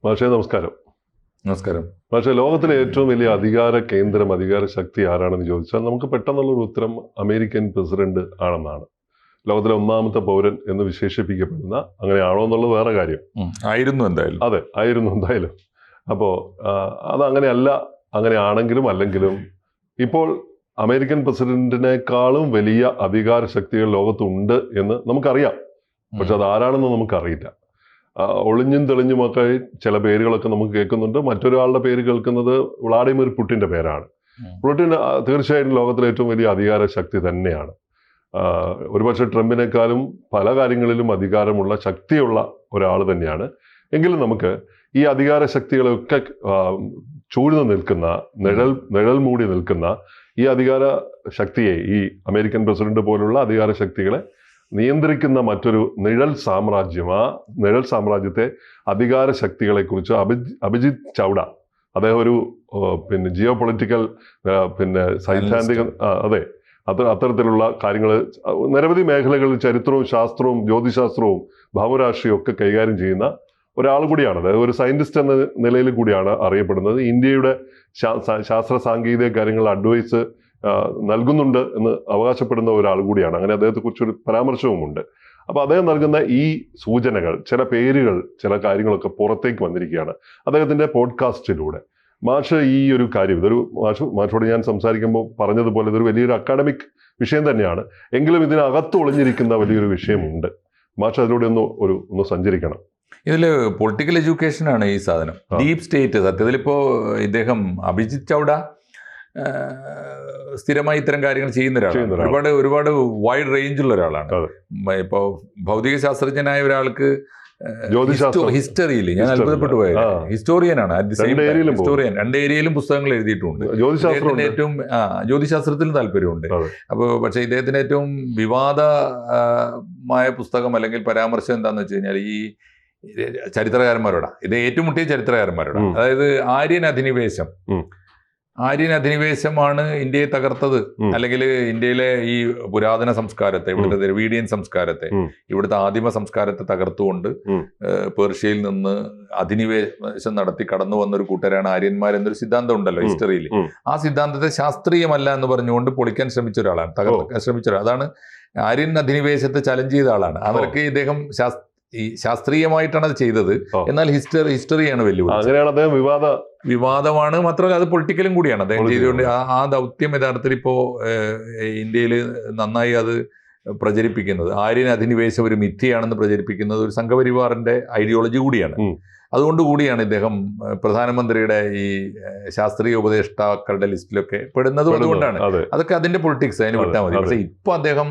മാഷേ നമസ്കാരം. നമസ്കാരം. പക്ഷേ ലോകത്തിലെ ഏറ്റവും വലിയ അധികാര കേന്ദ്രം, അധികാര ശക്തി ആരാണെന്ന് ചോദിച്ചാൽ നമുക്ക് പെട്ടെന്നുള്ളൊരു ഉത്തരം അമേരിക്കൻ പ്രസിഡന്റ് ആണെന്നാണ്. ലോകത്തിലെ ഒന്നാമത്തെ പൗരൻ എന്ന് വിശേഷിപ്പിക്കപ്പെടുന്ന, അങ്ങനെയാണോ എന്നുള്ളത് വേറെ കാര്യം. ആയിരുന്നു എന്തായാലും. അതെ, ആയിരുന്നു എന്തായാലും. അപ്പോൾ അതങ്ങനെയല്ല, അങ്ങനെയാണെങ്കിലും അല്ലെങ്കിലും ഇപ്പോൾ അമേരിക്കൻ പ്രസിഡന്റിനേക്കാളും വലിയ അധികാര ശക്തികൾ ലോകത്തുണ്ട് എന്ന് നമുക്കറിയാം. പക്ഷെ അതാരാണെന്ന് നമുക്കറിയില്ല. ഒളിഞ്ഞും തെളിഞ്ഞുമൊക്കെ ചില പേരുകളൊക്കെ നമുക്ക് കേൾക്കുന്നുണ്ട്. മറ്റൊരാളുടെ പേര് കേൾക്കുന്നത് വ്ളാഡിമിർ പുടിൻ്റെ പേരാണ്. പുടിൻ തീർച്ചയായിട്ടും ലോകത്തിലെ ഏറ്റവും വലിയ അധികാര ശക്തി തന്നെയാണ്. ഒരുപക്ഷെ ട്രംപിനേക്കാളും പല കാര്യങ്ങളിലും അധികാരമുള്ള, ശക്തിയുള്ള ഒരാൾ തന്നെയാണ്. എങ്കിലും നമുക്ക് ഈ അധികാര ശക്തികളെയൊക്കെ ചൂഴ്ന്നു നിൽക്കുന്ന, നിഴൽ മൂടി നിൽക്കുന്ന ഈ അധികാര ശക്തിയെ, ഈ അമേരിക്കൻ പ്രസിഡന്റ് പോലുള്ള അധികാര ശക്തികളെ നിയന്ത്രിക്കുന്ന മറ്റൊരു നിഴൽ സാമ്രാജ്യം, ആ നിഴൽ സാമ്രാജ്യത്തെ അധികാര ശക്തികളെക്കുറിച്ച് അഭിജിത് ചൗഡ, അദ്ദേഹം ഒരു ജിയോ പൊളിറ്റിക്കൽ സൈദ്ധാന്തിക, അതെ, അത്തരത്തിലുള്ള കാര്യങ്ങൾ നിരവധി മേഖലകളിൽ ചരിത്രവും ശാസ്ത്രവും ജ്യോതിശാസ്ത്രവും ഭാവരാഷ്ട്രീയവും ഒക്കെ കൈകാര്യം ചെയ്യുന്ന ഒരാൾ കൂടിയാണ്. അതായത് ഒരു സയന്റിസ്റ്റ് എന്ന നിലയിൽ കൂടിയാണ് അറിയപ്പെടുന്നത്. ഇന്ത്യയുടെ ശാസ്ത്ര സാങ്കേതിക കാര്യങ്ങൾ അഡ്വൈസ് നൽകുന്നുണ്ട് എന്ന് അവകാശപ്പെടുന്ന ഒരാൾ കൂടിയാണ്. അങ്ങനെ അദ്ദേഹത്തെക്കുറിച്ചൊരു പരാമർശവുമുണ്ട്. അപ്പോൾ അദ്ദേഹം നൽകുന്ന ഈ സൂചനകൾ, ചില പേരുകൾ, ചില കാര്യങ്ങളൊക്കെ പുറത്തേക്ക് വന്നിരിക്കുകയാണ് അദ്ദേഹത്തിൻ്റെ പോഡ്കാസ്റ്റിലൂടെ. മാഷ് ഈ ഒരു കാര്യം, ഇതൊരു മാഷോട് ഞാൻ സംസാരിക്കുമ്പോൾ പറഞ്ഞതുപോലെ ഇതൊരു വലിയൊരു അക്കാഡമിക് വിഷയം തന്നെയാണ്. എങ്കിലും ഇതിനകത്ത് ഒളിഞ്ഞിരിക്കുന്ന വലിയൊരു വിഷയമുണ്ട്. മാഷ് അതിലൂടെ ഒന്ന് സഞ്ചരിക്കണം. ഇതിൽ പൊളിറ്റിക്കൽ എഡ്യൂക്കേഷനാണ് ഈ സാധനം. ഡീപ് സ്റ്റേറ്റ്, സത്യത്തിലിപ്പോൾ ഇദ്ദേഹം അഭിജിത് ചൗഡ സ്ഥിരമായി ഇത്തരം കാര്യങ്ങൾ ചെയ്യുന്ന ഒരാളാണ്. ഒരുപാട് വൈഡ് റേഞ്ചുള്ള ഒരാളാണ്. ഇപ്പോൾ ഭൗതിക ശാസ്ത്രജ്ഞനായ ഒരാൾക്ക് ഹിസ്റ്ററിയിൽ ഞാൻ അത്ഭുതപ്പെട്ടു പോയത്, ഹിസ്റ്റോറിയനാണ്. ഹിസ്റ്റോറിയൻ, രണ്ട് ഏരിയയിലും പുസ്തകങ്ങൾ എഴുതിയിട്ടുണ്ട്. ഏറ്റവും ജ്യോതിശാസ്ത്രത്തിന് താല്പര്യമുണ്ട്. അപ്പോൾ പക്ഷേ ഇദ്ദേഹത്തിന്റെ ഏറ്റവും വിവാദമായ പുസ്തകം അല്ലെങ്കിൽ പരാമർശം എന്താണെന്ന് വെച്ച് കഴിഞ്ഞാൽ ഈ ചരിത്രകാരന്മാരോടാ, ഇത് ഏറ്റുമുട്ടിയ ചരിത്രകാരന്മാരോടാ. അതായത് ആര്യൻ അധിനിവേശമാണ് ഇന്ത്യയെ തകർത്തത്, അല്ലെങ്കിൽ ഇന്ത്യയിലെ ഈ പുരാതന സംസ്കാരത്തെ, ഇവിടുത്തെ ദ്രവീഡിയൻ സംസ്കാരത്തെ, ഇവിടുത്തെ ആദിമ സംസ്കാരത്തെ തകർത്തുകൊണ്ട് പേർഷ്യയിൽ നിന്ന് അധിനിവേശം നടത്തി കടന്നു വന്നൊരു കൂട്ടരാണ് ആര്യന്മാർ എന്നൊരു സിദ്ധാന്തം ഉണ്ടല്ലോ ഹിസ്റ്ററിയിൽ. ആ സിദ്ധാന്തത്തെ ശാസ്ത്രീയമല്ല എന്ന് പറഞ്ഞുകൊണ്ട് പൊളിക്കാൻ ശ്രമിച്ച ഒരാളാണ്, തകർക്കാൻ ശ്രമിച്ച ഒരാൾ. അതാണ് ആര്യൻ അധിനിവേശത്തെ ചലഞ്ച് ചെയ്ത ആളാണ്. അവർക്ക് ഇദ്ദേഹം ശാസ്ത്രീയമായിട്ടാണ് അത് ചെയ്തത്, എന്നാൽ ഹിസ്റ്ററിയാണ് വെല്ലുവിളി, വിവാദമാണ്. മാത്രമല്ല അത് പൊളിറ്റിക്കലും കൂടിയാണ് അദ്ദേഹം ചെയ്തുകൊണ്ട്. ആ ദൗത്യം യഥാർത്ഥത്തിൽ ഇപ്പോൾ ഇന്ത്യയിൽ നന്നായി അത് പ്രചരിപ്പിക്കുന്നത്, ആര്യൻ അധിനിവേശം ഒരു മിഥ്യയാണെന്ന് പ്രചരിപ്പിക്കുന്നത് ഒരു സംഘപരിവാറിന്റെ ഐഡിയോളജി കൂടിയാണ്. അതുകൊണ്ടുകൂടിയാണ് ഇദ്ദേഹം പ്രധാനമന്ത്രിയുടെ ഈ ശാസ്ത്രീയ ഉപദേഷ്ടാക്കളുടെ ലിസ്റ്റിലൊക്കെ പെടുന്നത്. അതുകൊണ്ടാണ് അതൊക്കെ അതിന്റെ പൊളിറ്റിക്സ്, അതിന് വിട്ടാൽ മതി. പക്ഷെ ഇപ്പൊ അദ്ദേഹം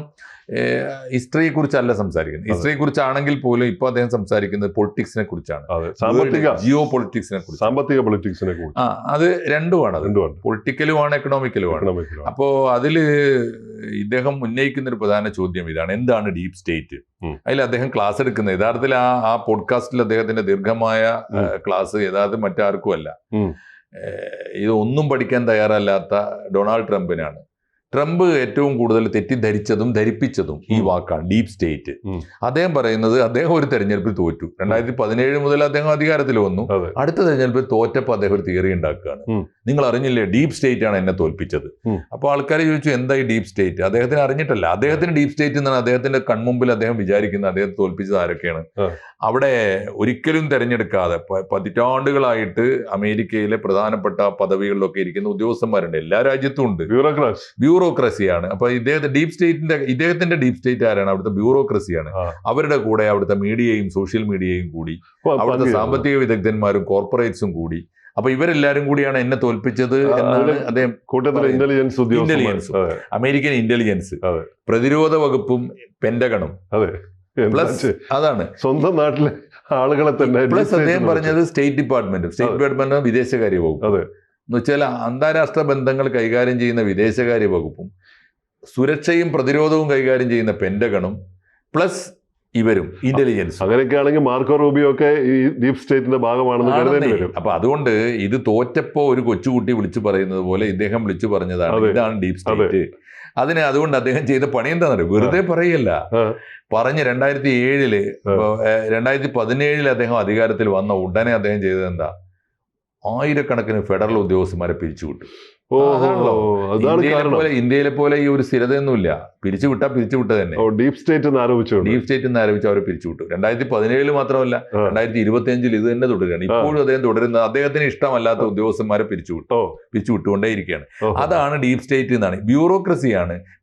ഹിസ്റ്ററിയെ കുറിച്ചല്ല സംസാരിക്കുന്നത്. ഹിസ്റ്ററിയെ കുറിച്ചാണെങ്കിൽ പോലും ഇപ്പൊ അദ്ദേഹം സംസാരിക്കുന്നത് പൊളിറ്റിക്സിനെ കുറിച്ചാണ്, ജിയോ പൊളിറ്റിക്സിനെ കുറിച്ച്, സാമ്പത്തിക പൊളിറ്റിക്സിനെ കുറിച്ച്. അത് രണ്ടുമാണ്, പൊളിറ്റിക്കലുമാണ് എക്കണോമിക്കലുമാണ്. അപ്പോ അതില് ഇദ്ദേഹം ഉന്നയിക്കുന്ന ഒരു പ്രധാന ചോദ്യം ഇതാണ്: എന്താണ് ഡീപ് സ്റ്റേറ്റ്? അതിൽ അദ്ദേഹം ക്ലാസ് എടുക്കുന്നത്, യഥാർത്ഥത്തിൽ ആ പോഡ്കാസ്റ്റിൽ അദ്ദേഹത്തിന്റെ ദീർഘമായ ക്ലാസ് യഥാർത്ഥത്തിൽ മറ്റാർക്കും അല്ല, ഇതൊന്നും പഠിക്കാൻ തയ്യാറല്ലാത്ത ഡൊണാൾഡ് ട്രംപിനാണ്. ട്രംപ് ഏറ്റവും കൂടുതൽ തെറ്റിദ്ധരിച്ചതും ധരിപ്പിച്ചതും ഈ വാക്കാണ്, ഡീപ് സ്റ്റേറ്റ്. അദ്ദേഹം പറയുന്നത് അദ്ദേഹം ഒരു തെരഞ്ഞെടുപ്പിൽ തോറ്റു. 2017 മുതൽ അദ്ദേഹം അധികാരത്തിൽ വന്നു. അടുത്ത തെരഞ്ഞെടുപ്പിൽ തോറ്റപ്പോൾ അദ്ദേഹം ഒരു തിയറി ഉണ്ടാക്കുകയാണ്. നിങ്ങൾ അറിഞ്ഞില്ലേ, ഡീപ് സ്റ്റേറ്റ് ആണ് എന്നെ തോൽപ്പിച്ചത്. അപ്പോൾ ആൾക്കാർ ചോദിച്ചു, എന്താ ഈ ഡീപ് സ്റ്റേറ്റ്? അദ്ദേഹത്തിന് അറിഞ്ഞിട്ടല്ല, അദ്ദേഹത്തിന് ഡീപ് സ്റ്റേറ്റ് എന്നാണ് അദ്ദേഹത്തിന്റെ കൺമുമ്പിൽ അദ്ദേഹം വിചാരിക്കുന്നത്. അദ്ദേഹത്തെ തോൽപ്പിച്ചത് ആരൊക്കെയാണ്? അവിടെ ഒരിക്കലും തെരഞ്ഞെടുക്കാതെ പതിറ്റാണ്ടുകളായിട്ട് അമേരിക്കയിലെ പ്രധാനപ്പെട്ട പദവികളിലൊക്കെ ഇരിക്കുന്ന ഉദ്യോഗസ്ഥന്മാരുണ്ട്, എല്ലാ രാജ്യത്തും ഉണ്ട്. ബ്യൂറോക്രസിയാണ്. അപ്പൊ ഇദ്ദേഹത്തിന്റെ ഡീപ് സ്റ്റേറ്റ് ആരാണ്? അവിടുത്തെ ബ്യൂറോക്രസിയാണ്. അവരുടെ കൂടെ അവിടുത്തെ മീഡിയയും സോഷ്യൽ മീഡിയയും കൂടി, അവിടുത്തെ സാമ്പത്തിക വിദഗ്ധന്മാരും കോർപ്പറേറ്റ്സും കൂടി. അപ്പൊ ഇവരെല്ലാരും കൂടിയാണ് എന്നെ തോൽപ്പിച്ചത് എന്നാണ് അദ്ദേഹം. ഇന്റലിജൻസ്, അമേരിക്കൻ ഇന്റലിജൻസ്, പ്രതിരോധ വകുപ്പും പെന്റഗണും, പ്ലസ് അതാണ് സ്വന്തം നാട്ടിലെ ആളുകളെ തന്നെ. പ്ലസ് അദ്ദേഹം പറഞ്ഞത് സ്റ്റേറ്റ് ഡിപ്പാർട്ട്മെന്റ് വിദേശകാര്യ വകുപ്പ് എന്ന് വെച്ചാൽ അന്താരാഷ്ട്ര ബന്ധങ്ങൾ കൈകാര്യം ചെയ്യുന്ന വിദേശകാര്യ വകുപ്പും സുരക്ഷയും പ്രതിരോധവും കൈകാര്യം ചെയ്യുന്ന പെന്റഗണും പ്ലസ് ഇവരും ഇന്റലിജൻസ്. അങ്ങനെയൊക്കെ ആണെങ്കിൽ മാർക്കോ റൂബിയോ ഒക്കെ ഈ ഡീപ് സ്റ്റേറ്റിന്റെ ഭാഗമാണെന്ന് കരുതേണ്ടി വരും. അപ്പൊ അതുകൊണ്ട് ഇത് തോറ്റപ്പോ ഒരു കൊച്ചുകുട്ടി വിളിച്ചു പറയുന്നത് പോലെ ഇദ്ദേഹം വിളിച്ചു പറഞ്ഞതാണ്, ഇതാണ് ഡീപ് സ്റ്റേറ്റ്. അതുകൊണ്ട് അദ്ദേഹം ചെയ്ത പണി എന്താണെന്നറിയോ? വെറുതെ പറയല്ല. പറഞ്ഞ് 2007 2017 അദ്ദേഹം അധികാരത്തിൽ വന്ന ഉടനെ അദ്ദേഹം ചെയ്തത് എന്താ? ആയിരക്കണക്കിന് ഫെഡറൽ ഉദ്യോഗസ്ഥന്മാരെ പിരിച്ചുവിട്ടു. ഇന്ത്യയിലെ പോലെ ഈ ഒരു സ്ഥിരതയൊന്നുമില്ല. പിരിച്ചുവിട്ടാ പിരിച്ചുവിട്ട തന്നെ. ഡീപ് സ്റ്റേറ്റ് എന്ന് ആരോപിച്ച് അവരെ പിരിച്ചുവിട്ടു. 2017 മാത്രമല്ല, 2025 ഇത് തന്നെ തുടരുകയാണ്. ഇപ്പോഴും അദ്ദേഹം തുടരുന്നത് അദ്ദേഹത്തിന് ഇഷ്ടമല്ലാത്ത ഉദ്യോഗസ്ഥന്മാരെ പിരിച്ചുവിട്ടുകൊണ്ടേയിരിക്കുകയാണ്. അതാണ് ഡീപ് സ്റ്റേറ്റ് എന്നാണ്.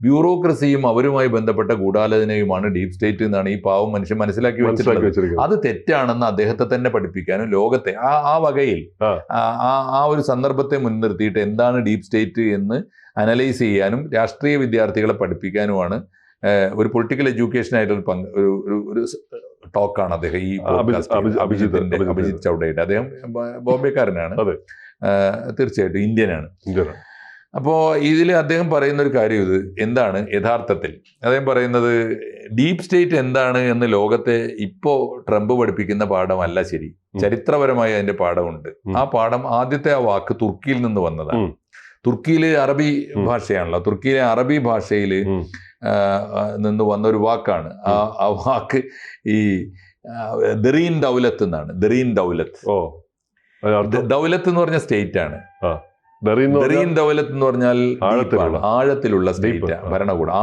ബ്യൂറോക്രസിയും അവരുമായി ബന്ധപ്പെട്ട ഗൂഢാലോചനയുമാണ് ഡീപ് സ്റ്റേറ്റ് എന്നാണ് ഈ പാവം മനുഷ്യൻ മനസ്സിലാക്കി വെച്ചിട്ടുള്ളത്. അത് തെറ്റാണെന്ന് അദ്ദേഹത്തെ തന്നെ പഠിപ്പിക്കാനും ലോകത്തെ ആ വകയിൽ ആ ഒരു സന്ദർഭത്തെ മുൻനിർത്തിയിട്ട് എന്താണ് ഡീപ് സ്റ്റേറ്റ് എന്ന് അനലൈസ് ചെയ്യാനും രാഷ്ട്രീയ വിദ്യാർത്ഥികളെ പഠിപ്പിക്കാനുമാണ് ഒരു പൊളിറ്റിക്കൽ എഡ്യൂക്കേഷൻ ആയിട്ടുള്ള ഒരു ടോക്കാണ് അദ്ദേഹം ഈ അഭിജിത്ത് ചൗഡയുടെ. അദ്ദേഹം ബോംബെക്കാരനാണ്, തീർച്ചയായിട്ടും ഇന്ത്യനാണ്. അപ്പോൾ ഇതിൽ അദ്ദേഹം പറയുന്ന ഒരു കാര്യം ഇത് എന്താണ് യഥാർത്ഥത്തിൽ അദ്ദേഹം പറയുന്നത്, ഡീപ് സ്റ്റേറ്റ് എന്താണ് എന്ന് ലോകത്തെ ഇപ്പോൾ ട്രംപ് പഠിപ്പിക്കുന്ന പാഠമല്ല ശരി. ചരിത്രപരമായി അതിന്റെ പാഠമുണ്ട്. ആ പാഠം ആദ്യത്തെ ആ വാക്ക് തുർക്കിയിൽ നിന്ന് വന്നതാണ്. തുർക്കിയില് അറബി ഭാഷയാണല്ലോ. തുർക്കിയിലെ അറബി ഭാഷയിൽ നിന്ന് വന്ന ഒരു വാക്കാണ്. ആ വാക്ക് ഈ ദറീൻ ദൗലത്ത് എന്നാണ്. ദറീൻ ദൗലത്ത്. ദൗലത്ത് എന്ന് പറഞ്ഞ സ്റ്റേറ്റ് ആണ്. ദറീൻ ദൗലത്ത് എന്ന് പറഞ്ഞാൽ ആഴത്തിലുള്ള സ്റ്റേറ്റ് ഭരണകൂടം.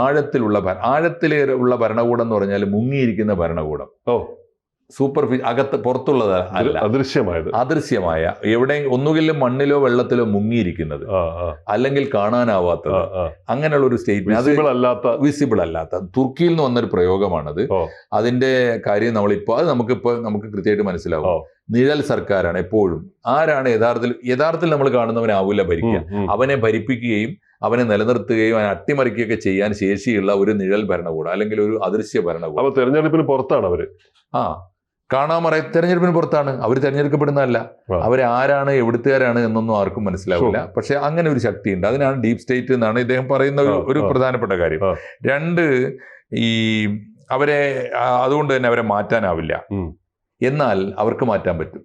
ആഴത്തിലുള്ള ഭരണകൂടം എന്ന് പറഞ്ഞാൽ മുങ്ങിയിരിക്കുന്ന ഭരണകൂടം. അകത്ത് പുറത്തുള്ളത് അല്ല, അദൃശ്യമായ എവിടെ ഒന്നുകിൽ മണ്ണിലോ വെള്ളത്തിലോ മുങ്ങിയിരിക്കുന്നത്, അല്ലെങ്കിൽ കാണാനാവാത്തത്, അങ്ങനെയുള്ള ഒരു സ്റ്റേറ്റ്. അത് വിസിബിൾ അല്ലാത്ത തുർക്കിയിൽ നിന്ന് വന്നൊരു പ്രയോഗമാണത്. അതിന്റെ കാര്യം അത് നമുക്ക് കൃത്യമായിട്ട് മനസ്സിലാവും. നിഴൽ സർക്കാരാണ് എപ്പോഴും. ആരാണ് യഥാർത്ഥത്തിൽ നമ്മൾ കാണുന്നവനാവില്ല ഭരിക്കുക. അവനെ ഭരിപ്പിക്കുകയും അവനെ നിലനിർത്തുകയും അവനെ അട്ടിമറിക്കുകയൊക്കെ ചെയ്യാൻ ശേഷിയുള്ള ഒരു നിഴൽ ഭരണകൂടം, അല്ലെങ്കിൽ ഒരു അദൃശ്യ ഭരണകൂടം. തെരഞ്ഞെടുപ്പിന് പുറത്താണ് അവര്. തെരഞ്ഞെടുപ്പിന് പുറത്താണ് അവർ. തെരഞ്ഞെടുക്കപ്പെടുന്നതല്ല. അവരെ ആരാണ്, എവിടുത്തുകാരാണ് എന്നൊന്നും ആർക്കും മനസ്സിലാവില്ല. പക്ഷെ അങ്ങനെ ഒരു ശക്തിയുണ്ട്. അതിനാണ് ഡീപ് സ്റ്റേറ്റ് എന്നാണ് ഇദ്ദേഹം പറയുന്ന ഒരു പ്രധാനപ്പെട്ട കാര്യം. രണ്ട്, അതുകൊണ്ട് തന്നെ അവരെ മാറ്റാനാവില്ല. എന്നാൽ അവർക്ക് മാറ്റാൻ പറ്റും.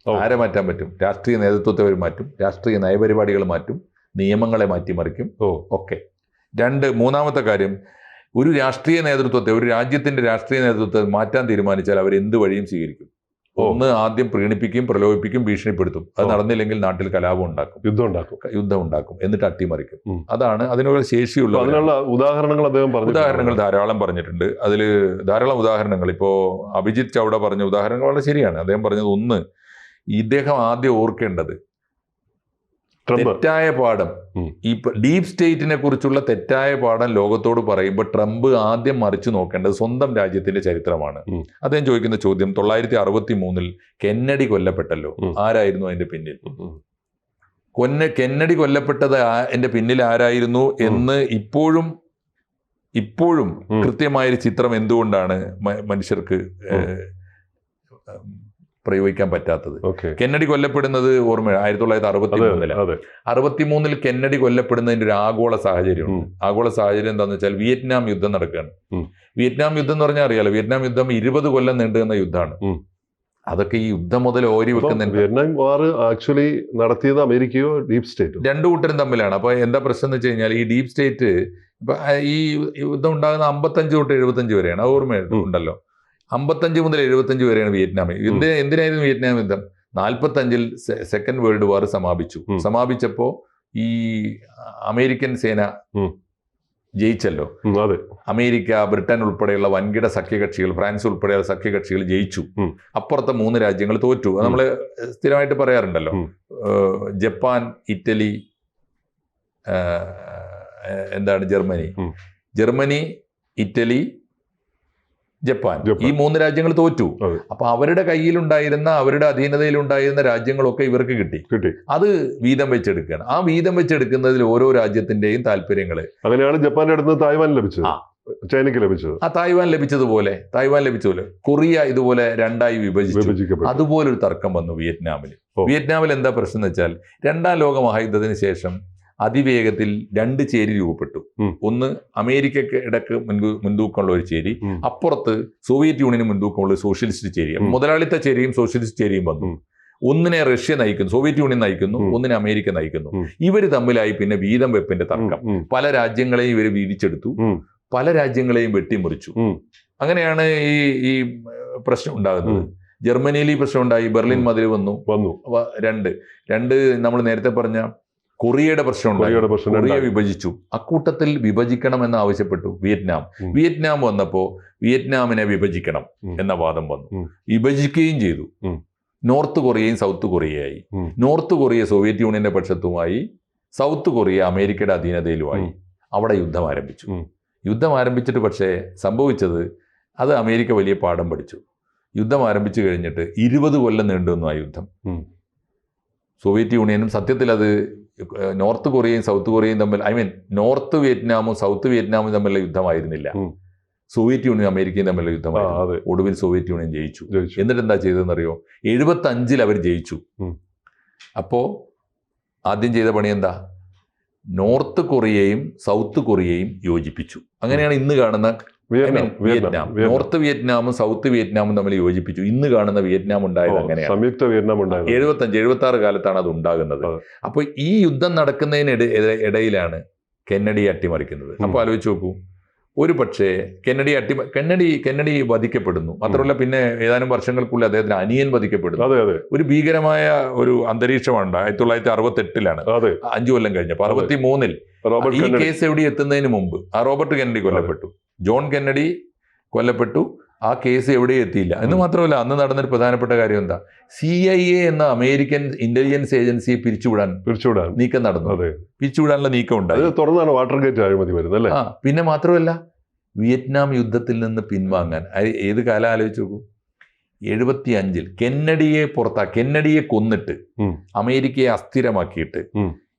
ആരെ മാറ്റാൻ പറ്റും? രാഷ്ട്രീയ നേതൃത്വത്തെ അവർ മാറ്റും, രാഷ്ട്രീയ നയപരിപാടികൾ മാറ്റും, നിയമങ്ങളെ മാറ്റിമറിക്കും ഒക്കെ. മൂന്നാമത്തെ കാര്യം, ഒരു രാഷ്ട്രീയ നേതൃത്വത്തെ, ഒരു രാജ്യത്തിന്റെ രാഷ്ട്രീയ നേതൃത്വത്തെ മാറ്റാൻ തീരുമാനിച്ചാൽ അവർ എന്ത് വഴിയും സ്വീകരിക്കും. ഒന്ന്, ആദ്യം പ്രീണിപ്പിക്കും, പ്രലോഭിപ്പിക്കും, ഭീഷണിപ്പെടുത്തും. അത് നടന്നില്ലെങ്കിൽ നാട്ടിൽ കലാപം ഉണ്ടാക്കും, യുദ്ധം ഉണ്ടാക്കും, എന്നിട്ട് അട്ടിമറിക്കും. അതാണ് അതിനുള്ള ശേഷിയുള്ള ഉദാഹരണങ്ങൾ ധാരാളം പറഞ്ഞിട്ടുണ്ട്. അതിൽ ധാരാളം ഉദാഹരണങ്ങൾ. ഇപ്പോ അഭിജിത്ത് ചൗഡ പറഞ്ഞ ഉദാഹരണങ്ങൾ വളരെ ശരിയാണ്. അദ്ദേഹം പറഞ്ഞത്, ഒന്ന്, ഇദ്ദേഹം ആദ്യം ഓർക്കേണ്ടത് തെറ്റായ പാഠം, ഈ ഡീപ് സ്റ്റേറ്റിനെ കുറിച്ചുള്ള തെറ്റായ പാഠം ലോകത്തോട് പറയുമ്പോൾ ട്രംപ് ആദ്യം മറിച്ചു നോക്കേണ്ടത് സ്വന്തം രാജ്യത്തിന്റെ ചരിത്രമാണ്. അദ്ദേഹം ചോദിക്കുന്ന ചോദ്യം, 1963 കെന്നഡി കൊല്ലപ്പെട്ടല്ലോ, ആരായിരുന്നു അതിന്റെ പിന്നിൽ? കെന്നഡി കൊല്ലപ്പെട്ടത് എന്റെ പിന്നിൽ ആരായിരുന്നു എന്ന് ഇപ്പോഴും കൃത്യമായൊരു ചിത്രം എന്തുകൊണ്ടാണ് മനുഷ്യർക്ക് പ്രയോഗിക്കാൻ പറ്റാത്തത്? കെന്നഡി കൊല്ലപ്പെടുന്നത് ഓർമ്മ 1963 കെന്നഡി കൊല്ലപ്പെടുന്നതിന്റെ ഒരു ആഗോള സാഹചര്യമുണ്ട്. ആഗോള സാഹചര്യം എന്താണെന്ന് വെച്ചാൽ വിയറ്റ്നാം യുദ്ധം നടക്കുകയാണ്. വിയറ്റ്നാം യുദ്ധം എന്ന് പറഞ്ഞാൽ അറിയാലോ, വിയറ്റ്നാം യുദ്ധം 20 കൊല്ലം നീണ്ടുനിന്ന യുദ്ധമാണ്. അതൊക്കെ ഈ യുദ്ധം മുതൽ ഓരി വെക്കുന്നുണ്ട്. വിയറ്റ്നാം വാർ ആക്ച്വലി നടത്തിയത് അമേരിക്കയോ ഡീപ് സ്റ്റേറ്റ്, രണ്ടു കൂട്ടരും തമ്മിലാണ്. അപ്പൊ എന്താ പ്രശ്നം എന്ന് വെച്ച് കഴിഞ്ഞാൽ, ഈ ഡീപ് സ്റ്റേറ്റ് ഇപ്പൊ ഈ യുദ്ധം ഉണ്ടാകുന്ന 55 തൊട്ട് 75 വരെയാണ്. അത് ഓർമ്മയുണ്ടല്ലോ. 55 മുതൽ 75 വരെയാണ് വിയറ്റ്നാം. എന്തിനായിരുന്നു വിയറ്റ്നാം യുദ്ധം? 45 സെക്കൻഡ് വേൾഡ് വാർ സമാപിച്ചപ്പോ ഈ അമേരിക്കൻ സേന ജയിച്ചല്ലോ. അമേരിക്ക, ബ്രിട്ടൻ ഉൾപ്പെടെയുള്ള വൻകിട സഖ്യകക്ഷികൾ, ഫ്രാൻസ് ഉൾപ്പെടെയുള്ള സഖ്യകക്ഷികൾ ജയിച്ചു. അപ്പുറത്തെ 3 രാജ്യങ്ങൾ തോറ്റു. അത് നമ്മൾ സ്ഥിരമായിട്ട് പറയാറുണ്ടല്ലോ. Japan, Italy, Germany, Italy, Japan, ഈ 3 രാജ്യങ്ങൾ തോറ്റു. അപ്പൊ അവരുടെ കയ്യിലുണ്ടായിരുന്ന, അവരുടെ അധീനതയിലുണ്ടായിരുന്ന രാജ്യങ്ങളൊക്കെ ഇവർക്ക് കിട്ടി. അത് വീതം വെച്ചെടുക്കുകയാണ്. ആ വീതം വെച്ചെടുക്കുന്നതിൽ ഓരോ രാജ്യത്തിന്റെയും താല്പര്യങ്ങള്. അങ്ങനെയാണ് ജപ്പാന്റെ അടുത്ത് തായ്വാൻ ലഭിച്ചത്, ചൈനയ്ക്ക് ലഭിച്ചത്. തായ്വാൻ ലഭിച്ചതുപോലെ കൊറിയ ഇതുപോലെ 2ആയി വിഭജിച്ചു. അതുപോലൊരു തർക്കം വന്നു വിയറ്റ്നാമിൽ. എന്താ പ്രശ്നം എന്ന് വെച്ചാൽ, 2ാം ലോക മഹായുദ്ധത്തിന് ശേഷം അതിവേഗത്തിൽ 2 ചേരി രൂപപ്പെട്ടു. ഒന്ന്, അമേരിക്കക്ക് ഇടക്ക് മുൻതൂക്കമുള്ള ഒരു ചേരി, അപ്പുറത്ത് സോവിയറ്റ് യൂണിയന് മുൻതൂക്കമുള്ള സോഷ്യലിസ്റ്റ് ചേരി. മുതലാളിത്ത ചേരിയും സോഷ്യലിസ്റ്റ് ചേരിയും വന്നു. ഒന്നിനെ റഷ്യ നയിക്കുന്നു, സോവിയറ്റ് യൂണിയൻ നയിക്കുന്നു, ഒന്നിനെ അമേരിക്ക നയിക്കുന്നു. ഇവർ തമ്മിലായി പിന്നെ വീതം വെപ്പിന്റെ തർക്കം. പല രാജ്യങ്ങളെയും ഇവർ വീതിച്ചെടുത്തു, പല രാജ്യങ്ങളെയും വെട്ടിമുറിച്ചു. അങ്ങനെയാണ് ഈ പ്രശ്നം ഉണ്ടാകുന്നത്. ജർമ്മനിയിൽ ഈ പ്രശ്നം ഉണ്ടായി, ബെർലിൻ മതിൽ വന്നു. രണ്ട് നമ്മൾ നേരത്തെ പറഞ്ഞ കൊറിയയുടെ പ്രശ്നം ഉണ്ടായി, കൊറിയ വിഭജിച്ചു. അക്കൂട്ടത്തിൽ വിഭജിക്കണം എന്ന് ആവശ്യപ്പെട്ടു വിയറ്റ്നാം വന്നപ്പോൾ വിയറ്റ്നാമിനെ വിഭജിക്കണം എന്ന വാദം വന്നു. വിഭജിക്കുകയും ചെയ്തു. നോർത്ത് കൊറിയയും സൗത്ത് കൊറിയയായി. നോർത്ത് കൊറിയ സോവിയറ്റ് യൂണിയന്റെ പക്ഷത്തുമായി, സൗത്ത് കൊറിയ അമേരിക്കയുടെ അധീനതയിലുമായി. അവിടെ യുദ്ധം ആരംഭിച്ചിട്ട് പക്ഷേ സംഭവിച്ചത്, അത് അമേരിക്ക വലിയ പാഠം പഠിച്ചു. യുദ്ധം ആരംഭിച്ചു കഴിഞ്ഞിട്ട് 20 കൊല്ലം നീണ്ടുവന്നു ആ യുദ്ധം. സോവിയറ്റ് യൂണിയനും സത്യത്തിൽ അത് നോർത്ത് കൊറിയയും സൗത്ത് കൊറിയയും തമ്മിൽ, നോർത്ത് വിയറ്റ്നാമും സൗത്ത് വിയറ്റ്നാമും തമ്മിലുള്ള യുദ്ധമായിരുന്നില്ല, സോവിയറ്റ് യൂണിയൻ അമേരിക്കയും തമ്മിലുള്ള യുദ്ധമായിരുന്നു. ഒടുവിൽ സോവിയറ്റ് യൂണിയൻ ജയിച്ചു. എന്നിട്ട് എന്താ ചെയ്തതെന്നറിയോ? 75 അവർ ജയിച്ചു. അപ്പോ ആദ്യം ചെയ്ത പണി എന്താ? നോർത്ത് കൊറിയയും സൗത്ത് കൊറിയയും യോജിപ്പിച്ചു. അങ്ങനെയാണ് ഇന്ന് കാണുന്ന വിയറ്റ്നാം. നോർത്ത് വിയറ്റ്നാമും സൗത്ത് വിയറ്റ്നാമും തമ്മിൽ യോജിപ്പിച്ചു. ഇന്ന് കാണുന്ന വിയറ്റ്നാം ഉണ്ടായത് അങ്ങനെയാണ്. സംയുക്ത വിയറ്റ്നാം 75-76 കാലത്താണ് അത് ഉണ്ടാകുന്നത്. അപ്പോൾ ഈ യുദ്ധം നടക്കുന്നതിന് ഇടയിലാണ് കെന്നഡി അട്ടിമറിക്കുന്നത്. അപ്പോൾ ആലോചിച്ച് നോക്കൂ, ഒരു പക്ഷേ കെന്നഡി വധിക്കപ്പെടുന്നു. മാത്രമല്ല പിന്നെ ഏതാനും വർഷങ്ങൾക്കുള്ളിൽ അദ്ദേഹത്തിന് അനിയൻ വധിക്കപ്പെടുന്നു. ഒരു ഭീകരമായ ഒരു അന്തരീക്ഷമാണ് 1968-ലാണ്, 5 കൊല്ലം കഴിഞ്ഞപ്പോൾ. 63-ൽ ഈ കേസ് എവിടെ എത്തുന്നതിന് മുമ്പ് റോബർട്ട് കെന്നഡി കൊല്ലപ്പെട്ടു, ജോൺ കെന്നഡി കൊല്ലപ്പെട്ടു. ആ കേസ് എവിടെയും എത്തിയില്ല. എന്ന് മാത്രമല്ല, അന്ന് നടന്നൊരു പ്രധാനപ്പെട്ട കാര്യം എന്താ? CIA എന്ന അമേരിക്കൻ ഇന്റലിജൻസ് ഏജൻസിയെ പിരിച്ചുവിടാൻ നീക്കം നടന്നു. പിരിച്ചുവിടാനുള്ള നീക്കം ഉണ്ടായി. തുറന്നാണ് വാട്ടർഗേറ്റ് അഴിമതി വരുന്നത്. പിന്നെ മാത്രമല്ല, വിയറ്റ്നാം യുദ്ധത്തിൽ നിന്ന് പിൻവാങ്ങാൻ ഏത് കാലം ആലോചിച്ച് നോക്കൂ. 75-ൽ കെന്നഡിയെ കൊന്നിട്ട് അമേരിക്കയെ അസ്ഥിരമാക്കിയിട്ട്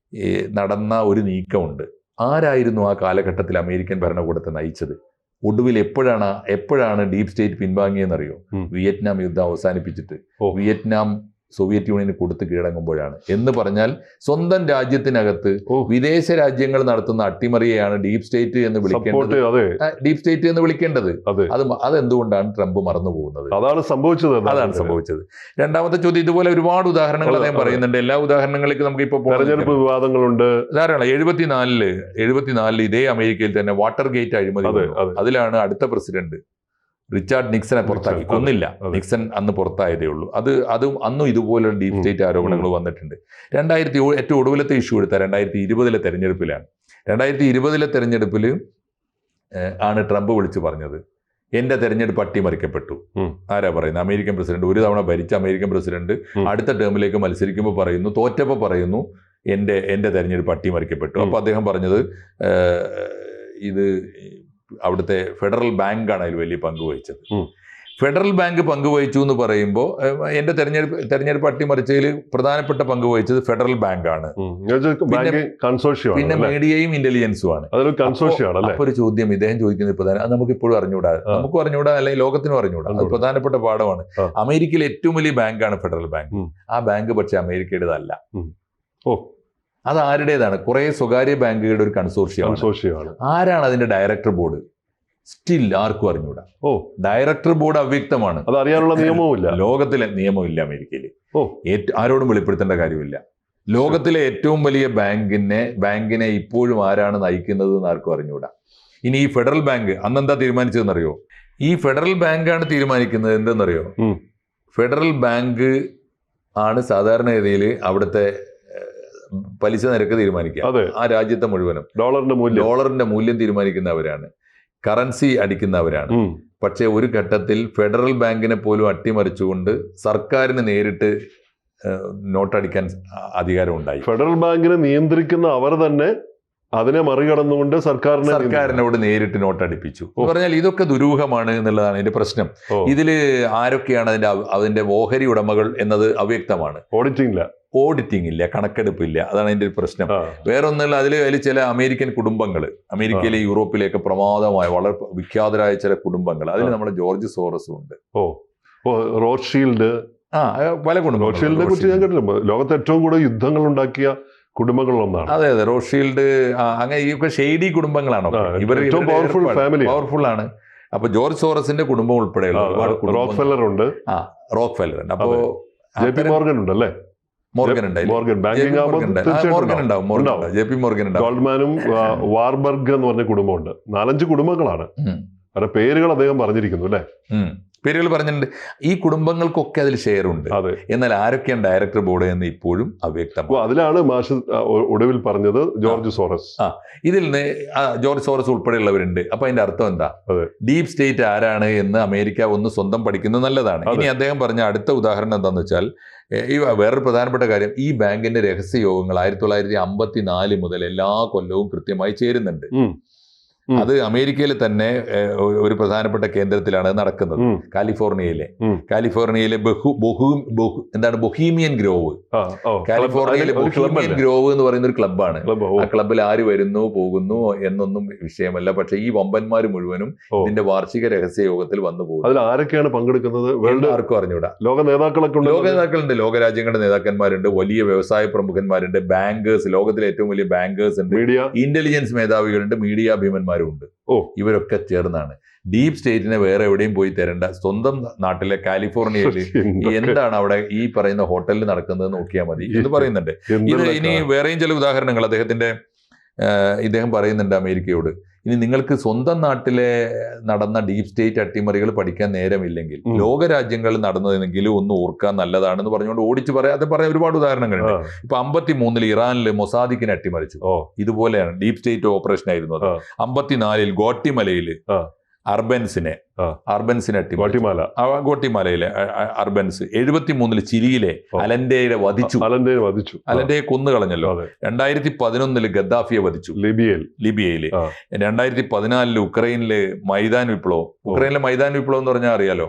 നടന്ന ഒരു നീക്കമുണ്ട്. ആരായിരുന്നു ആ കാലഘട്ടത്തിൽ അമേരിക്കൻ ഭരണകൂടത്തെ നയിച്ചത്? ഒടുവിൽ എപ്പോഴാണ് ഡീപ് സ്റ്റേറ്റ് പിൻവാങ്ങിയെന്നറിയോ? വിയറ്റ്നാം യുദ്ധം അവസാനിപ്പിച്ചിട്ട് വിയറ്റ്നാം സോവിയറ്റ് യൂണിയന് കൊടുത്ത് കീഴടങ്ങുമ്പോഴാണ്. എന്ന് പറഞ്ഞാൽ സ്വന്തം രാജ്യത്തിനകത്ത് വിദേശ രാജ്യങ്ങൾ നടത്തുന്ന അട്ടിമറിയെയാണ് ഡീപ് സ്റ്റേറ്റ് എന്ന് വിളിക്കേണ്ടത്. അതെന്തുകൊണ്ടാണ് ട്രംപ് മറന്നു പോകുന്നത്? അതാണ് സംഭവിച്ചത്. രണ്ടാമത്തെ ചോദ്യം, ഇതുപോലെ ഒരുപാട് ഉദാഹരണങ്ങൾ അദ്ദേഹം പറയുന്നുണ്ട്. എല്ലാ ഉദാഹരണങ്ങളിലേക്ക് നമുക്ക് ഇപ്പോൾ തെരഞ്ഞെടുപ്പ് വിവാദങ്ങളുണ്ട് ധാരാളം. 74-ൽ ഇതേ അമേരിക്കയിൽ തന്നെ വാട്ടർ ഗേറ്റ് അഴിമതി. അതിലാണ് അടുത്ത പ്രസിഡന്റ് റിച്ചാർഡ് നിക്സനെ പുറത്താക്കി. കൊന്നില്ല, നിക്സൺ അന്ന് പുറത്തായതേ ഉള്ളൂ. അന്നും ഇതുപോലെ ഡീപ് സ്റ്റേറ്റ് ആരോപണങ്ങൾ വന്നിട്ടുണ്ട്. ഏറ്റവും ഒടുവിലത്തെ ഇഷ്യൂ എടുത്ത 2020-ലെ തെരഞ്ഞെടുപ്പിലാണ്. 2020-ലെ തെരഞ്ഞെടുപ്പിൽ ആണ് ട്രംപ് വിളിച്ചു പറഞ്ഞത്, എന്റെ തെരഞ്ഞെടുപ്പ് അട്ടിമറിക്കപ്പെട്ടു. ആരാ പറയുന്നത്? American president. ഒരു തവണ ഭരിച്ച അമേരിക്കൻ പ്രസിഡന്റ് അടുത്ത ടേമിലേക്ക് മത്സരിക്കുമ്പോൾ പറയുന്നു, തോറ്റപ്പോൾ പറയുന്നു, എന്റെ തെരഞ്ഞെടുപ്പ് അട്ടിമറിക്കപ്പെട്ടു. അപ്പോൾ അദ്ദേഹം പറഞ്ഞത്, ഇത് അവിടുത്തെ ഫെഡറൽ ബാങ്കാണ് അതിൽ വലിയ പങ്ക് വഹിച്ചത്. ഫെഡറൽ ബാങ്ക് പങ്കുവഹിച്ചു എന്ന് പറയുമ്പോൾ എന്റെ തെരഞ്ഞെടുപ്പ് അട്ടിമറിച്ചതിൽ പ്രധാനപ്പെട്ട പങ്ക് വഹിച്ചത് ഫെഡറൽ ബാങ്കാണ്. പിന്നെ മീഡിയയും ഇന്റലിജൻസും ആണ്. അപ്പൊ ഒരു ചോദ്യം ഇദ്ദേഹം ചോദിക്കുന്നത് പ്രധാനം, അത് നമുക്കിപ്പോഴും അറിഞ്ഞൂടാ, നമുക്കും അറിഞ്ഞൂടാ, അല്ലെങ്കിൽ ലോകത്തിനും അറിഞ്ഞൂടാ. അത് പ്രധാനപ്പെട്ട പാഠമാണ്. അമേരിക്കയിലെ ഏറ്റവും വലിയ ബാങ്കാണ് ഫെഡറൽ ബാങ്ക്. ആ ബാങ്ക് പക്ഷെ അമേരിക്കയുടേതല്ല. അത് ആരുടേതാണ്? കുറെ സ്വകാര്യ ബാങ്കുകളുടെ ഒരു കൺസോർഷ്യമാണ്. ആരാണ് അതിന്റെ ഡയറക്ടർ ബോർഡ്? സ്റ്റിൽ ആർക്കും അറിഞ്ഞൂടാ. ഡയറക്ടർ ബോർഡ് അവ്യക്തമാണ്. അത് അറിയാനുള്ള നിയമവുമില്ല. ലോകത്തിലെ നിയമമില്ല അമേരിക്കയിൽ. ആരോടും വെളിപ്പെടുത്തേണ്ട കാര്യമില്ല. ലോകത്തിലെ ഏറ്റവും വലിയ ബാങ്കിനെ ഇപ്പോഴും ആരാണ് നയിക്കുന്നത് എന്ന് ആർക്കും അറിഞ്ഞൂടാ. ഇനി ഈ ഫെഡറൽ ബാങ്ക് അന്നെന്താ തീരുമാനിച്ചതെന്നറിയോ? ഈ ഫെഡറൽ ബാങ്കാണ് തീരുമാനിക്കുന്നത്. എന്തെന്നറിയോ? ഫെഡറൽ ബാങ്ക് ആണ് സാധാരണഗതിയിൽ അവിടുത്തെ പലിശ നിരക്ക് തീരുമാനിക്കുക. ആ രാജ്യത്തെ മുഴുവനും ഡോളറിന്റെ മൂല്യം തീരുമാനിക്കുന്നവരാണ്, കറൻസി അടിക്കുന്നവരാണ്. പക്ഷേ ഒരു ഘട്ടത്തിൽ ഫെഡറൽ ബാങ്കിനെ പോലും അട്ടിമറിച്ചുകൊണ്ട് സർക്കാരിന് നേരിട്ട് നോട്ടടിക്കാൻ അധികാരം ഉണ്ടായി. ഫെഡറൽ ബാങ്കിനെ നിയന്ത്രിക്കുന്ന അവർ തന്നെ അതിനെ മറികടന്നുകൊണ്ട് സർക്കാരിനോട് നേരിട്ട് നോട്ടടിപ്പിച്ചു എന്ന് പറഞ്ഞാൽ ഇതൊക്കെ ദുരൂഹമാണ് എന്നുള്ളതാണ് ഇതിന്റെ പ്രശ്നം. ഇതില് ആരൊക്കെയാണ് അതിന്റെ ഓഹരി ഉടമകൾ എന്നത് അവ്യക്തമാണ്. ഓഡിറ്റിംഗ് ഇല്ല, കണക്കെടുപ്പില്ല. അതാണ് അതിന്റെ പ്രശ്നം. വേറൊന്നല്ല, അതിൽ ചില അമേരിക്കൻ കുടുംബങ്ങൾ, അമേരിക്കയിലെ യൂറോപ്പിലേക്ക് പ്രമാദമായ വളരെ വിഖ്യാതരായ ചില കുടുംബങ്ങൾ, അതിൽ നമ്മുടെ ജോർജ് സോറസും ഉണ്ട്. റോത്ത്ഷീൽഡ്, പല കുടുംബങ്ങൾ. റോത്ത്ഷീൽഡിനെ കുറിച്ച് ഞാൻ കേട്ടിട്ടുണ്ട്. ലോകത്തെ ഏറ്റവും കൂടുതൽ യുദ്ധങ്ങൾ ഉണ്ടാക്കിയ കുടുംബങ്ങളിലൊന്നാണ്. അതെ, റോത്ത്ഷീൽഡ്, അങ്ങനെ ഈ ഷെയ്ഡി കുടുംബങ്ങളാണോ ഇവർ? പവർഫുൾ ആണ്. അപ്പൊ ജോർജ് സോറസിന്റെ കുടുംബം ഉൾപ്പെടെയുള്ള റോക്ക്ഫെല്ലർ ഉണ്ട്. റോക്ക്ഫെല്ലർ ഉണ്ട്. അപ്പോ JP മോർഗൻ ഉണ്ടല്ലേ? മോർഗൻ ഉണ്ടായി, മോർഗൻ ബാങ്കിങ് മോർഗൻ ഉണ്ടാവും, JP മോർഗൻ ഉണ്ടാവും. ഗോൾഡ്മാനും വാർബർഗ് എന്ന് പറഞ്ഞ കുടുംബമുണ്ട്. 4-5 കുടുംബങ്ങളാണ്. അവരുടെ പേരുകൾ അദ്ദേഹം പറഞ്ഞിരിക്കുന്നു അല്ലേ? പേരുകൾ പറഞ്ഞിട്ടുണ്ട്. ഈ കുടുംബങ്ങൾക്കൊക്കെ അതിൽ ഷെയർ ഉണ്ട്. എന്നാൽ ആരൊക്കെയാണ് ഡയറക്ടർ ബോർഡ് എന്ന് ഇപ്പോഴും അവ്യക്തമാണ്. അതിലാണ് മാഷ് ഒടുവിൽ പറഞ്ഞത് ജോർജ് സോറസ്. ഇതിൽ നിന്ന് ജോർജ് സോറസ് ഉൾപ്പെടെയുള്ളവരുണ്ട്. അപ്പൊ അതിന്റെ അർത്ഥം എന്താ? ഡീപ് സ്റ്റേറ്റ് ആരാണ് എന്ന് അമേരിക്ക ഒന്ന് സ്വന്തം പഠിക്കുന്നത് നല്ലതാണ്. ഇനി അദ്ദേഹം പറഞ്ഞ അടുത്ത ഉദാഹരണം എന്താണെന്ന് വെച്ചാൽ, ഈ വേറൊരു പ്രധാനപ്പെട്ട കാര്യം, ഈ ബാങ്കിന്റെ രഹസ്യ യോഗങ്ങൾ 1954 മുതൽ എല്ലാ കൊല്ലവും കൃത്യമായി ചേരുന്നുണ്ട്. അത് അമേരിക്കയിൽ തന്നെ ഒരു പ്രധാനപ്പെട്ട കേന്ദ്രത്തിലാണ് നടക്കുന്നത്. കാലിഫോർണിയയിലെ ബൊഹീമിയൻ ഗ്രോവ്. കാലിഫോർണിയയിലെ ബൊഹീമിയൻ ഗ്രോവ് എന്ന് പറയുന്ന ഒരു ക്ലബ്ബാണ്. ആ ക്ലബ്ബിൽ ആര് വരുന്നു പോകുന്നു എന്നൊന്നും വിഷയമല്ല. പക്ഷെ ഈ വമ്പന്മാർ മുഴുവനും ഇതിന്റെ വാർഷിക രഹസ്യ യോഗത്തിൽ വന്നു പോകും. അതിൽ ആരൊക്കെയാണ് പങ്കെടുക്കുന്നത്? ആർക്കും അറിഞ്ഞൂടാ. ലോക നേതാക്കളുണ്ട്, ലോകരാജ്യങ്ങളുടെ നേതാക്കന്മാരുണ്ട്, വലിയ വ്യവസായ പ്രമുഖന്മാരുണ്ട്, ബാങ്കേഴ്സ്, ലോകത്തിലെ ഏറ്റവും വലിയ ബാങ്കേഴ്സ് ഉണ്ട്, ഇന്റലിജൻസ് മേധാവികളുണ്ട്, മീഡിയ ഭീമന്മാരുണ്ട്. ഇവരൊക്കെ ചേർന്നാണ്. ഡീപ് സ്റ്റേറ്റിനെ വേറെ എവിടെയും പോയി തരേണ്ട, സ്വന്തം നാട്ടിലെ കാലിഫോർണിയയിൽ എന്താണ് അവിടെ ഈ പറയുന്ന ഹോട്ടലിൽ നടക്കുന്നത് നോക്കിയാൽ മതി എന്ന് പറയുന്നുണ്ട്. ഇത് ഇനി വേറെയും ചില ഉദാഹരണങ്ങൾ ഇദ്ദേഹം പറയുന്നുണ്ട് അമേരിക്കയോട്. ഇനി നിങ്ങൾക്ക് സ്വന്തം നാട്ടിലെ നടന്ന ഡീപ് സ്റ്റേറ്റ് അട്ടിമറികൾ പഠിക്കാൻ നേരമില്ലെങ്കിൽ ലോകരാജ്യങ്ങളിൽ നടന്നതെങ്കിലും ഒന്ന് ഓർക്കാൻ നല്ലതാണെന്ന് പറഞ്ഞുകൊണ്ട് ഓടിച്ച് പറയാൻ ഒരുപാട് ഉദാഹരണങ്ങളുണ്ട്. ഇപ്പൊ 53 ഇറാനിൽ മൊസാദിക്കിനെ അട്ടിമറിച്ചു. ഇതുപോലെയാണ് ഡീപ് സ്റ്റേറ്റ് ഓപ്പറേഷൻ ആയിരുന്നു അത്. 54 ഗോട്ടിമലയിൽ അർബൻസിനെ ഗോട്ടിമാലയിലെ അർബൻസ്. 73 ചിലിയിലെ അലൻഡയെ വധിച്ചു. അലൻഡയെ കൊന്നു കളഞ്ഞല്ലോ. 2011 ഗദ്ദാഫിയെ വധിച്ചു ലിബിയയില്. 2014 ഉക്രൈനിലെ മൈതാൻ വിപ്ലവം. ഉക്രൈനിലെ മൈതാൻ വിപ്ലവം എന്ന് പറഞ്ഞാൽ അറിയാലോ,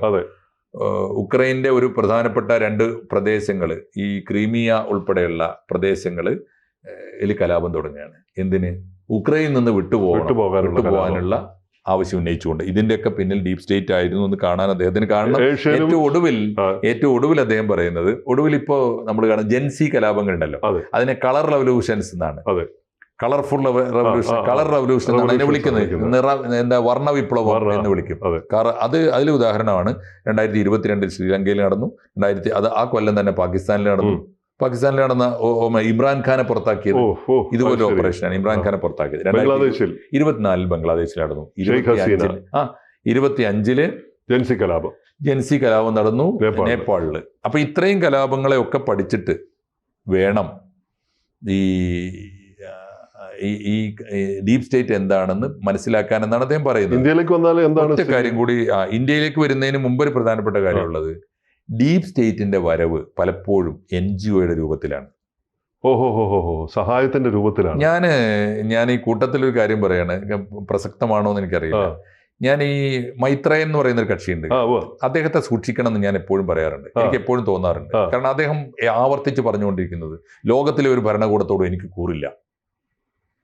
ഉക്രൈന്റെ ഒരു പ്രധാനപ്പെട്ട 2 പ്രദേശങ്ങൾ, ഈ ക്രീമിയ ഉൾപ്പെടെയുള്ള പ്രദേശങ്ങൾ കലാപം തുടങ്ങുകയാണ്. എന്തിന്? ഉക്രൈനിൽ നിന്ന് വിട്ടുപോകാനുള്ള ആവശ്യം ഉന്നയിച്ചുകൊണ്ട്. ഇതിന്റെയൊക്കെ പിന്നിൽ ഡീപ് സ്റ്റേറ്റ് ആയിരുന്നു എന്ന് കാണാൻ അദ്ദേഹത്തിന് കാണണം. ഏറ്റവും ഒടുവിൽ അദ്ദേഹം പറയുന്നത്, ഇപ്പോ നമ്മൾ കാണുന്ന ജെൻസി കലാപങ്ങൾ ഉണ്ടല്ലോ, അതിനെ കളർ റെവല്യൂഷൻസ് എന്നാണ്. കളർഫുൾ റെവല്യൂഷൻ, കളർ റെവല്യൂഷൻ എന്നാണ് അതിനെ വിളിക്കുന്നത്. വർണ്ണ വിപ്ലവം എന്ന് വിളിക്കും. അതിൽ ഉദാഹരണമാണ് 2022 ശ്രീലങ്കയിൽ നടന്നു. ആ കൊല്ലം തന്നെ പാകിസ്ഥാനിൽ നടന്നു. പാകിസ്ഥാനിൽ നടന്ന ഇമ്രാൻഖാനെ പുറത്താക്കിയത് ഇതുപോലെ ഓപ്പറേഷനാണ്. ഇമ്രാൻഖാനെ പുറത്താക്കിയത് 2024 ബംഗ്ലാദേശിൽ നടന്നു. 25 ജെൻസി കലാപം നടന്നു നേപ്പാളില്. അപ്പൊ ഇത്രയും കലാപങ്ങളെ ഒക്കെ പഠിച്ചിട്ട് വേണം ഈ ഡീപ് സ്റ്റേറ്റ് എന്താണെന്ന് മനസ്സിലാക്കാൻ എന്നാണ് അദ്ദേഹം പറയുന്നത്. ഇന്ത്യയിലേക്ക് വന്നാൽ ഒറ്റ കാര്യം കൂടി, ഇന്ത്യയിലേക്ക് വരുന്നതിന് മുമ്പ് ഒരു പ്രധാനപ്പെട്ട കാര്യമുള്ളത്, ഡീപ് സ്റ്റേറ്റിന്റെ വരവ് പലപ്പോഴും NGOയുടെ രൂപത്തിലാണ്. സഹായത്തിന്റെ രൂപത്തിലാണ്. ഞാൻ ഈ കൂട്ടത്തിലൊരു കാര്യം പറയാണ്, പ്രസക്തമാണോ എന്ന് എനിക്കറിയില്ല. ഞാൻ ഈ മൈത്രേയൻ എന്ന് പറയുന്ന ഒരു കക്ഷിയുണ്ട്, അദ്ദേഹത്തെ സൂക്ഷിക്കണം എന്ന് ഞാൻ എപ്പോഴും പറയാറുണ്ട്. എനിക്ക് എപ്പോഴും തോന്നാറുണ്ട്. കാരണം അദ്ദേഹം ആവർത്തിച്ച് പറഞ്ഞുകൊണ്ടിരിക്കുന്നത്, ലോകത്തിലെ ഒരു ഭരണകൂടത്തോടും എനിക്ക് കൂറില്ല,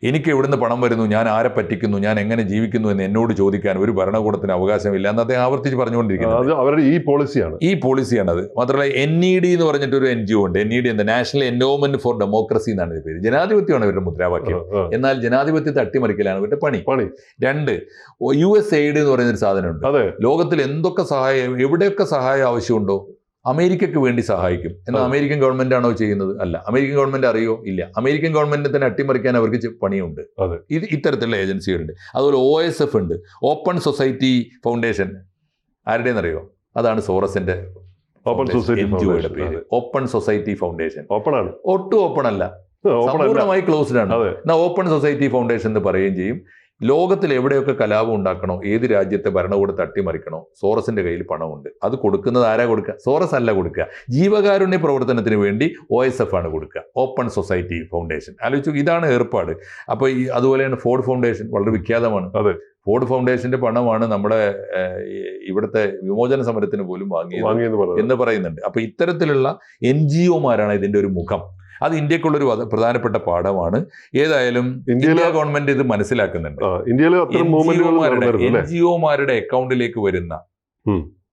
എനിക്ക് എവിടുന്ന് പണം വരുന്നു, ഞാൻ ആരെ പറ്റിക്കുന്നു, ഞാൻ എങ്ങനെ ജീവിക്കുന്നു എന്ന് എന്നോട് ചോദിക്കാൻ ഒരു ഭരണകൂടത്തിന് അവകാശമില്ല എന്ന് അദ്ദേഹം ആവർത്തിച്ച് പറഞ്ഞുകൊണ്ടിരിക്കുന്നത്. അവരുടെ ഈ പോളിസിയാണ് അത്. മാത്രമല്ല NED എന്ന് പറഞ്ഞിട്ട് ഒരു NGO ഉണ്ട്. NED എന്താ? നാഷണൽ എൻഡോവ്മെന്റ് ഫോർ ഡെമോക്രസി എന്നാണ് പേര്. ജനാധിപത്യമാണ് ഇവരുടെ മുദ്രാവാക്യം. എന്നാൽ ജനാധിപത്യത്തെ അട്ടിമറിക്കലാണ് ഇവരുടെ പണി. 2 USAID എന്ന് പറയുന്നൊരു സാധനമുണ്ട്. ലോകത്തിൽ എന്തൊക്കെ സഹായം, എവിടെയൊക്കെ സഹായം ആവശ്യമുണ്ടോ അമേരിക്കയ്ക്ക് വേണ്ടി സഹായിക്കും. എന്നാൽ അമേരിക്കൻ ഗവൺമെന്റ് ആണോ ചെയ്യുന്നത്? അല്ല. അമേരിക്കൻ ഗവൺമെന്റ് അറിയോ? ഇല്ല. അമേരിക്കൻ ഗവൺമെന്റിനെ തന്നെ അട്ടിമറിക്കാൻ അവർക്ക് പണിയുണ്ട്. ഇത്തരത്തിലുള്ള ഏജൻസികളുണ്ട്. അതുപോലെ OSF ഉണ്ട്, ഓപ്പൺ സൊസൈറ്റി ഫൗണ്ടേഷൻ. ആരുടേന്നറിയോ? അതാണ് സോറസിന്റെ NGOയുടെ പേര്. Open society foundation. ഒട്ടും ഓപ്പൺ അല്ല, സമ്പൂർണ്ണമായി ക്ലോസ്ഡ് ആണ്. എന്നാൽ ഓപ്പൺ സൊസൈറ്റി ഫൗണ്ടേഷൻ എന്ന് പറയുകയും ചെയ്യും. ലോകത്തിൽ എവിടെയൊക്കെ കലാപം ഉണ്ടാക്കണോ, ഏത് രാജ്യത്തെ ഭരണകൂടത്തെ അട്ടിമറിക്കണോ, സോറസിന്റെ കയ്യിൽ പണമുണ്ട്. അത് കൊടുക്കുന്നത് ആരാ കൊടുക്കുക? സോറസ് അല്ല കൊടുക്കുക. ജീവകാരുണ്യ പ്രവർത്തനത്തിന് വേണ്ടി OSF ആണ് കൊടുക്കുക, ഓപ്പൺ സൊസൈറ്റി ഫൗണ്ടേഷൻ. ആലോചിച്ചു, ഇതാണ് ഏർപ്പാട്. അപ്പോൾ അതുപോലെയാണ് ഫോർഡ് ഫൗണ്ടേഷൻ, വളരെ വിഖ്യാതമാണ്. ഫോർഡ് ഫൗണ്ടേഷന്റെ പണമാണ് നമ്മുടെ ഇവിടുത്തെ വിമോചന സമരത്തിന് പോലും വാങ്ങിയത് എന്ന് പറയുന്നുണ്ട്. അപ്പൊ ഇത്തരത്തിലുള്ള NGOമാരാണ് ഇതിന്റെ ഒരു മുഖം. അത് ഇന്ത്യക്കുള്ളൊരു പ്രധാനപ്പെട്ട പാഠമാണ്. ഏതായാലും ഇന്ത്യ ഗവൺമെന്റ് ഇത് മനസ്സിലാക്കുന്നുണ്ട്. NGOമാരുടെ അക്കൗണ്ടിലേക്ക് വരുന്ന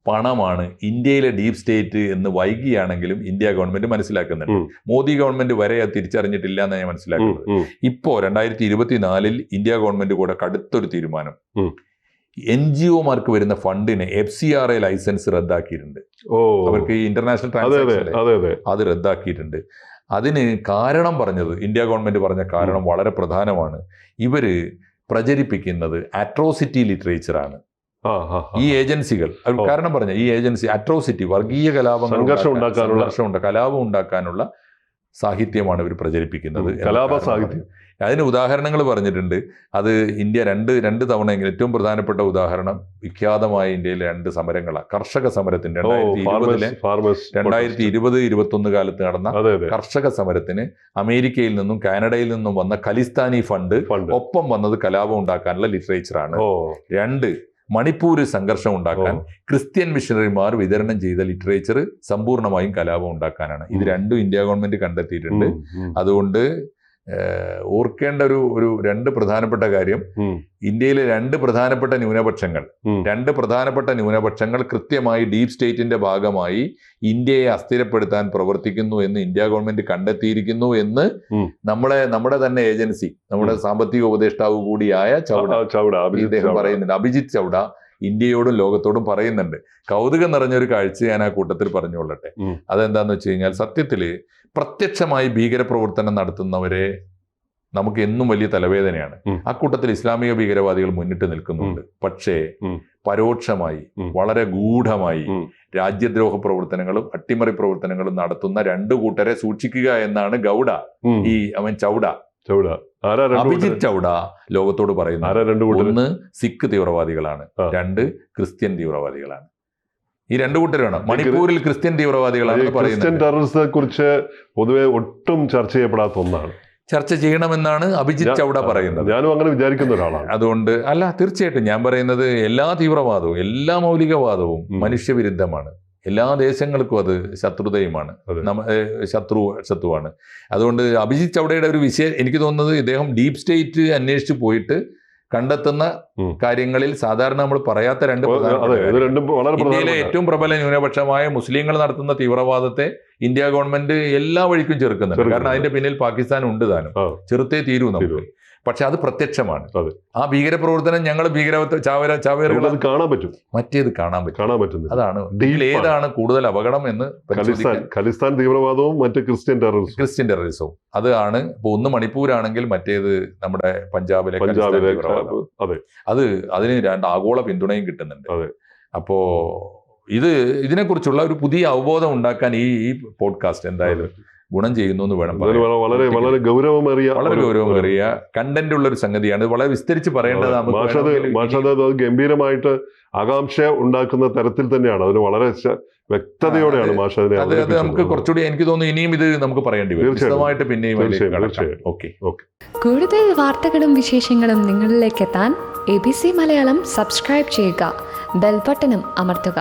പണമാണ് ഇന്ത്യയിലെ ഡീപ് സ്റ്റേറ്റ് എന്ന് വൈകിയാണെങ്കിലും ഇന്ത്യ ഗവൺമെന്റ് മനസ്സിലാക്കുന്നുണ്ട്. മോദി ഗവൺമെന്റ് വരെ അത് തിരിച്ചറിഞ്ഞിട്ടില്ല എന്ന് ഞാൻ മനസ്സിലാക്കുന്നത്. ഇപ്പോ 2024 ഇന്ത്യ ഗവൺമെന്റ് കൂടെ കടുത്തൊരു തീരുമാനം, NGOമാർക്ക് വരുന്ന ഫണ്ടിന് FCRA ലൈസൻസ് റദ്ദാക്കിയിട്ടുണ്ട്. അവർക്ക് ഈ ഇന്റർനാഷണൽ ട്രാൻസാക്ഷൻ അത് റദ്ദാക്കിയിട്ടുണ്ട്. അതിന് കാരണം പറഞ്ഞത്, ഇന്ത്യ ഗവൺമെന്റ് പറഞ്ഞ കാരണം വളരെ പ്രധാനമാണ്. ഇവര് പ്രചരിപ്പിക്കുന്നത് അട്രോസിറ്റി ലിറ്ററേച്ചറാണ്. ഈ ഏജൻസികൾ കാരണം പറഞ്ഞ ഈ ഏജൻസി അട്രോസിറ്റി, വർഗീയ കലാപങ്ങൾ, കലാപം ഉണ്ടാക്കാനുള്ള സാഹിത്യമാണ് ഇവർ പ്രചരിപ്പിക്കുന്നത്. കലാപ സാഹിത്യം. അതിന് ഉദാഹരണങ്ങൾ പറഞ്ഞിട്ടുണ്ട്. അത് ഇന്ത്യ രണ്ട് തവണയെങ്കിലും, ഏറ്റവും പ്രധാനപ്പെട്ട ഉദാഹരണം വിഖ്യാതമായ ഇന്ത്യയിലെ 2 സമരങ്ങളാണ്. കർഷക സമരത്തിന് 2020-21 കാലത്ത് നടന്ന കർഷക സമരത്തിന് അമേരിക്കയിൽ നിന്നും കാനഡയിൽ നിന്നും വന്ന ഖലിസ്ഥാനി ഫണ്ട് ഒപ്പം വന്നത് കലാപം ഉണ്ടാക്കാനുള്ള ലിറ്ററേച്ചറാണ്. 2 മണിപ്പൂരിൽ സംഘർഷം ഉണ്ടാക്കാൻ ക്രിസ്ത്യൻ മിഷണറിമാർ വിതരണം ചെയ്ത ലിറ്ററേച്ചർ സമ്പൂർണ്ണമായും കലാപം ഉണ്ടാക്കാനാണ്. ഇത് രണ്ടും ഇന്ത്യ ഗവൺമെന്റ് കണ്ടെത്തിയിട്ടുണ്ട്. അതുകൊണ്ട് ഓർക്കേണ്ട ഒരു 2 പ്രധാനപ്പെട്ട കാര്യം, ഇന്ത്യയിലെ 2 പ്രധാനപ്പെട്ട ന്യൂനപക്ഷങ്ങൾ കൃത്യമായി ഡീപ് സ്റ്റേറ്റിന്റെ ഭാഗമായി ഇന്ത്യയെ അസ്ഥിരപ്പെടുത്താൻ പ്രവർത്തിക്കുന്നു എന്ന് ഇന്ത്യ ഗവൺമെന്റ് കണ്ടെത്തിയിരിക്കുന്നു എന്ന് നമ്മുടെ തന്നെ ഏജൻസി, നമ്മുടെ സാമ്പത്തിക ഉപദേഷ്ടാവ് കൂടിയായ ചൗഡ ഇദ്ദേഹം പറയുന്നുണ്ട്. അഭിജിത്ത് ചൗഡ ഇന്ത്യയോടും ലോകത്തോടും പറയുന്നുണ്ട്. കൗതുകം നിറഞ്ഞൊരു കാഴ്ച ഞാൻ ആ കൂട്ടത്തിൽ പറഞ്ഞുകൊള്ളട്ടെ. അതെന്താന്ന് വെച്ച് കഴിഞ്ഞാൽ, സത്യത്തില് പ്രത്യക്ഷമായി ഭീകരപ്രവർത്തനം നടത്തുന്നവരെ നമുക്ക് എന്നും വലിയ തലവേദനയാണ്. ആ കൂട്ടത്തിൽ ഇസ്ലാമിക ഭീകരവാദികൾ മുന്നിട്ട് നിൽക്കുന്നുണ്ട്. പക്ഷേ പരോക്ഷമായി, വളരെ ഗൂഢമായി രാജ്യദ്രോഹ പ്രവർത്തനങ്ങളും അട്ടിമറി പ്രവർത്തനങ്ങളും നടത്തുന്ന 2 കൂട്ടരെ സൂക്ഷിക്കുക എന്നാണ് അഭിജിത്ത് ചൗഡ ലോകത്തോട് പറയുന്നത്. 1 സിഖ് തീവ്രവാദികളാണ്, 2 ക്രിസ്ത്യൻ തീവ്രവാദികളാണ്. ഈ 2 കൂട്ടരാണ്. മണിപ്പൂരിൽ ക്രിസ്ത്യൻ തീവ്രവാദികളാണ് പറയുന്നത്. കുറിച്ച് പൊതുവെ ഒട്ടും ചർച്ച ചെയ്യപ്പെടാത്ത ഒന്നാണ്. ചർച്ച ചെയ്യണമെന്നാണ് അഭിജിത്ത് ചൗഡ പറയുന്നത്. ഞാനും അങ്ങനെ വിചാരിക്കുന്ന ഒരാളാണ്. അതുകൊണ്ട് അല്ല, തീർച്ചയായിട്ടും ഞാൻ പറയുന്നത് എല്ലാ തീവ്രവാദവും, എല്ലാ മൗലികവാദവും മനുഷ്യവിരുദ്ധമാണ്. എല്ലാ ദേശങ്ങൾക്കും അത് ശത്രുതയുമാണ്, ശത്രുവാണ്. അതുകൊണ്ട് അഭിജിത്ത് ചൗഡയുടെ ഒരു വിഷയം എനിക്ക് തോന്നുന്നത്, ഇദ്ദേഹം ഡീപ് സ്റ്റേറ്റ് അന്വേഷിച്ച് പോയിട്ട് കണ്ടെത്തുന്ന കാര്യങ്ങളിൽ സാധാരണ നമ്മൾ പറയാത്ത 2 ഇന്ത്യയിലെ ഏറ്റവും പ്രബല ന്യൂനപക്ഷമായ മുസ്ലിങ്ങൾ നടത്തുന്ന തീവ്രവാദത്തെ ഇന്ത്യ ഗവൺമെന്റ് എല്ലാ വഴിക്കും ചെറുക്കുന്നുണ്ട്. കാരണം അതിന്റെ പിന്നിൽ പാകിസ്ഥാൻ ഉണ്ട് താനും, ചെറുത്തേ തീരൂ നമുക്ക്. പക്ഷെ അത് പ്രത്യക്ഷമാണ്. ആ ഭീകരപ്രവർത്തനം ഞങ്ങൾ ചാവേറുകൾ കാണാൻ പറ്റും, മറ്റേത് കാണാൻ പറ്റും. അതാണ് ഏതാണ് കൂടുതൽ അപകടം എന്ന് ഖലിസ്ഥാൻ തീവ്രവാദവും മറ്റ് ക്രിസ്ത്യൻ ടെററിസവും. അതാണ് ഇപ്പൊ ഒന്ന് മണിപ്പൂരാണെങ്കിൽ മറ്റേത് നമ്മുടെ പഞ്ചാബിലെ തീവ്രവാദം. അത് അതിന് 2 ആഗോള പിന്തുണയും കിട്ടുന്നുണ്ട്. അപ്പോ ഇതിനെക്കുറിച്ചുള്ള ഒരു പുതിയ അവബോധം ഉണ്ടാക്കാൻ ഈ പോഡ്കാസ്റ്റ് എന്തായാലും ഗുണം ചെയ്യുന്നു എന്ന് വേണം പറയാൻ. വളരെ ഗൗരവമേറിയ കണ്ടന്റ് ഉള്ള ഒരു സംഗതിയാണ്. വളരെ വിസ്തരിച്ച് പറയേണ്ടത്. ഗംഭീരമായിട്ട് ആകാംക്ഷ ഉണ്ടാക്കുന്ന തരത്തിൽ തന്നെയാണ്. അതിന് വളരെ വ്യക്തതയോടെയാണ് മാഷ അതിനെ. അത് നമുക്ക് കുറച്ചുകൂടി, എനിക്ക് തോന്നുന്നു ഇനിയും ഇത് നമുക്ക് പറയേണ്ടി വരും വിശദമായിട്ട് പിന്നെയും. കൂടുതൽ വാർത്തകളും വിശേഷങ്ങളും നിങ്ങളിലേക്ക് എത്താൻ ABC മലയാളം സബ്സ്ക്രൈബ് ചെയ്യുക, ബെൽ ബട്ടണും അമർത്തുക.